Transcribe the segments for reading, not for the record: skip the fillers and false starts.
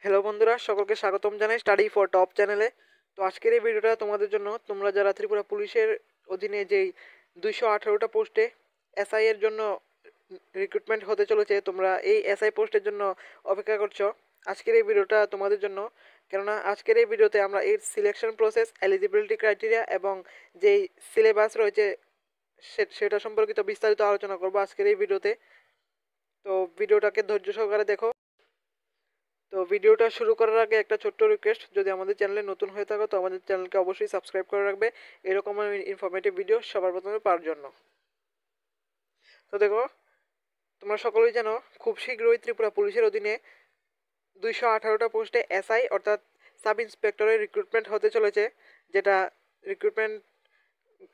Hello বন্ধুরা, সকলকে স্বাগতম জানাই স্টাডি ফর টপ চ্যানেলে। তো আজকের এই ভিডিওটা তোমাদের জন্য, তোমরা যারা ত্রিপুরা পুলিশের অধীনে যেই 218টা পোস্টে এসআই এর জন্য রিক্রুটমেন্ট হতে চলেছে, তোমরা এই এসআই পোস্টের জন্য অপেক্ষা করছো, আজকের এই ভিডিওটা তোমাদের জন্য। কেননা আজকের এই ভিডিওতে আমরা এর সিলেকশন প্রসেস, এলিজিবিলিটি ক্রাইটেরিয়া এবং যেই সিলেবাস রয়েছে সেটা সম্পর্কিত বিস্তারিত আলোচনা করবো আজকের এই ভিডিওতে। তো ভিডিওটাকে ধৈর্য সহকারে দেখো। তো ভিডিওটা শুরু করার আগে একটা ছোট্ট রিকোয়েস্ট, যদি আমাদের চ্যানেলে নতুন হয়ে থাকো তো আমাদের চ্যানেলকে অবশ্যই সাবস্ক্রাইব করে রাখবে এরকম ইনফরমেটিভ ভিডিও সবার প্রথমে পাওয়ার জন্য। তো দেখো, তোমরা সকলেই জানো খুব শীঘ্রই ত্রিপুরা পুলিশের অধীনে 218টা পোস্টে এসআই অর্থাৎ সাব ইন্সপেক্টরের রিক্রুটমেন্ট হতে চলেছে, যেটা রিক্রুটমেন্ট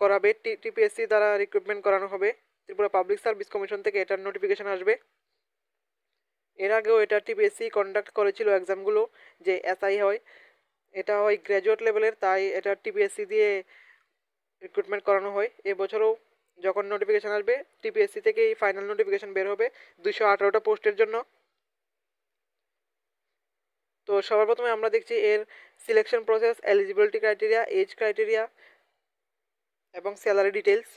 করাবে টিপিএসসি দ্বারা রিক্রুটমেন্ট করানো হবে। ত্রিপুরা পাবলিক সার্ভিস কমিশন থেকে এটার নোটিফিকেশন আসবে। এর আগেও এটা টিপিএসসি কন্ডাক্ট করেছিল এক্সামগুলো, যে এসআই হয়, এটা হয় গ্র্যাজুয়েট লেভেলের, তাই এটা টিপিএসসি দিয়ে রিক্রুটমেন্ট করানো হয়। এবছরও যখন নোটিফিকেশান আসবে টিপিএসসি থেকেই ফাইনাল নোটিফিকেশান বের হবে 218টা পোস্টের জন্য। তো সবার প্রথমে আমরা দেখছি এর selection process, eligibility criteria, age criteria এবং স্যালারি ডিটেলস।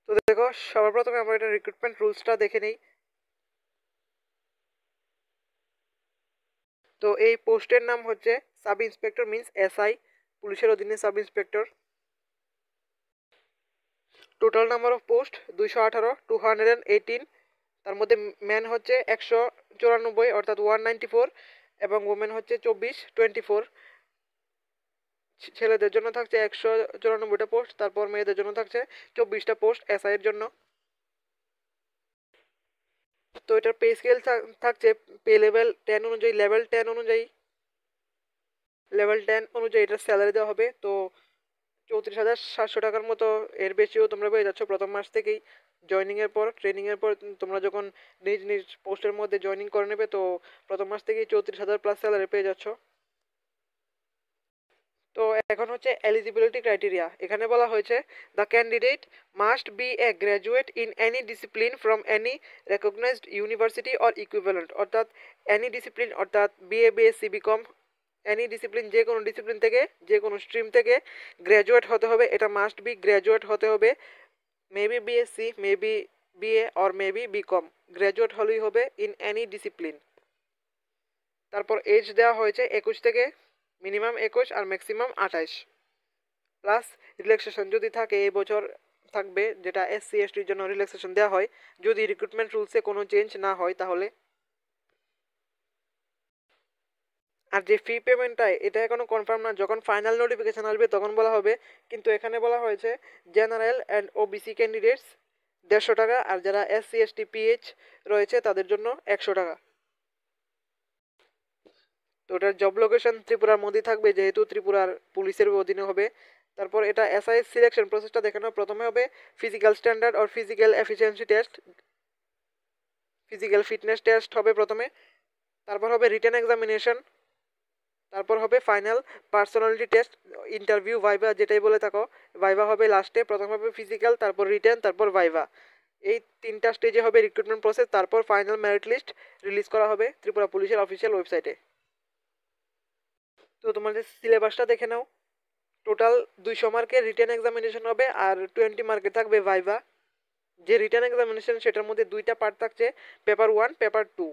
তো দেখো, সবার প্রথমে আমরা এটা রিক্রুটমেন্ট রুলসটা দেখে নিই। তো এই পোস্টের নাম হচ্ছে সাব ইন্সপেক্টর, মিন্স এসআই, পুলিশের অধীনে sub inspector. Total number of post 218, তার মধ্যে ম্যান হচ্ছে 194 অর্থাৎ 194 এবং ওমেন হচ্ছে 24। ছেলেদের জন্য থাকছে 194টা পোস্ট, তারপর মেয়েদের জন্য থাকছে 24টা পোস্ট এসআই এর জন্য। তো এটার পে স্কেল থাকছে পে লেভেল 10 অনুযায়ী, লেভেল 10 অনুযায়ী এটার স্যালারি দেওয়া হবে। তো 34,700 টাকার মতো, এর বেশিও তোমরা পেয়ে যাচ্ছ প্রথম মাস থেকেই। জয়নিংয়ের পর, ট্রেনিংয়ের পর তোমরা যখন নিজ নিজ পোস্টের মধ্যে জয়নিং করে নেবে, তো প্রথম মাস থেকেই 34,000 প্লাস স্যালারি পেয়ে যাচ্ছ। তো এখন হচ্ছে এলিজিবিলিটি ক্রাইটেরিয়া। এখানে বলা হয়েছে the candidate must be a graduate in any discipline from any recognised university or equivalent, অর্থাৎ এনি ডিসিপ্লিন অর্থাৎ BA, BSc, BCom, any discipline, যে কোনো ডিসিপ্লিন থেকে, যে কোনো স্ট্রিম থেকে গ্র্যাজুয়েট হতে হবে। এটা মাস্ট বি গ্র্যাজুয়েট হতে হবে। Maybe BSc, maybe BA or maybe BCom, graduate হলেই হবে ইন এনি ডিসিপ্লিন। তারপর এজ দেওয়া হয়েছে 21 থেকে, মিনিমাম 21 আর ম্যাক্সিমাম 28, প্লাস রিল্যাক্সেশন যদি থাকে এই বছর থাকবে, যেটা এসসি এসটির জন্য রিল্যাক্সেশন দেওয়া হয় যদি রিক্রুটমেন্ট রুলসে কোনো চেঞ্জ না হয় তাহলে। আর যে ফি পেমেন্টটা, এটা এখনো কনফার্ম না, যখন ফাইনাল নোটিফিকেশন আসবে তখন বলা হবে। কিন্তু এখানে বলা হয়েছে জেনারেল অ্যান্ড ওবিসি ক্যান্ডিডেটস 150 টাকা, আর যারা এসসি এসটি পিএইচ রয়েছে তাদের জন্য 100 টাকা। তো ওটার জব লোকেশন ত্রিপুরার মধ্যে থাকবে, যেহেতু ত্রিপুরার পুলিশের অধীনে হবে। তারপর এটা এসআই সিলেকশন প্রসেসটা দেখানো, প্রথমে হবে physical standard or physical efficiency test, physical fitness test হবে প্রথমে। তারপর হবে রিটেন এক্সামিনেশন, তারপর হবে final personality test, interview, viva যেটাই বলে থাকো। ভাইভা হবে লাস্টে, প্রথম হবে ফিজিক্যাল, তারপর রিটেন, তারপর ভাইভা। এই 3টা স্টেজে হবে রিক্রুটমেন্ট প্রসেস। তারপর ফাইনাল মেরিট লিস্ট রিলিজ করা হবে ত্রিপুরা পুলিশের অফিসিয়াল ওয়েবসাইটে। তো তোমাদের সিলেবাসটা দেখে নাও। টোটাল 200 মার্কের রিটেন এক্সামিনেশন হবে আর 20 মার্কের থাকবে ভাইভা। যে রিটেন এক্সামিনেশন সেটার মধ্যে 2টা পার্ট থাকছে, পেপার 1, পেপার 2।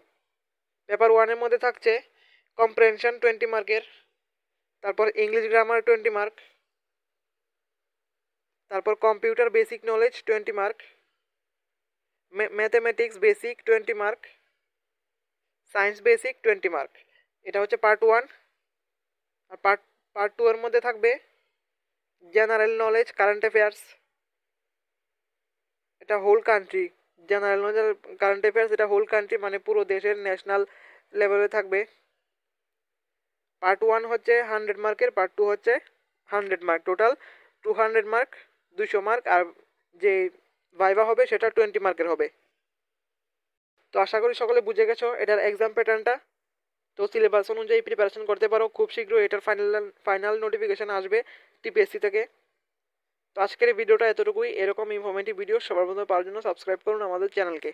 পেপার 1-এর মধ্যে থাকছে কম্প্রেনশন 20 মার্কের, তারপর ইংলিশ গ্রামার 20 মার্ক, তারপর computer basic knowledge 20 mark, mathematics basic 20 mark, science basic 20 mark. এটা হচ্ছে পার্ট 1। আর পার্ট 2 এর মধ্যে থাকবে জেনারেল নলেজ, কারেন্ট অ্যাফেয়ার্স, এটা whole country. General knowledge, current affairs, এটা হোল কান্ট্রি মানে পুরো দেশের ন্যাশনাল লেভেলে থাকবে। পার্ট 1 হচ্ছে 100 মার্কের, পার্ট 2 হচ্ছে 100 মার্ক, টোটাল 200 মার্ক, 200 মার্ক। আর যে ভাইভা হবে সেটা 20 মার্কের হবে। তো আশা করি সকলে বুঝে গেছো এটার এক্সাম প্যাটার্নটা। তো সিলেবাস অনুযায়ী প্রিপারেশন করতে পারো। খুব শীঘ্রই এটার ফাইনাল নোটিফিকেশান আসবে টিপিএসসি থেকে। তো আজকের এই ভিডিওটা এতটুকুই। এরকম ইনফরমেটিভ ভিডিও সবার মধ্যে পাওয়ার জন্য সাবস্ক্রাইব করুন আমাদের চ্যানেলকে।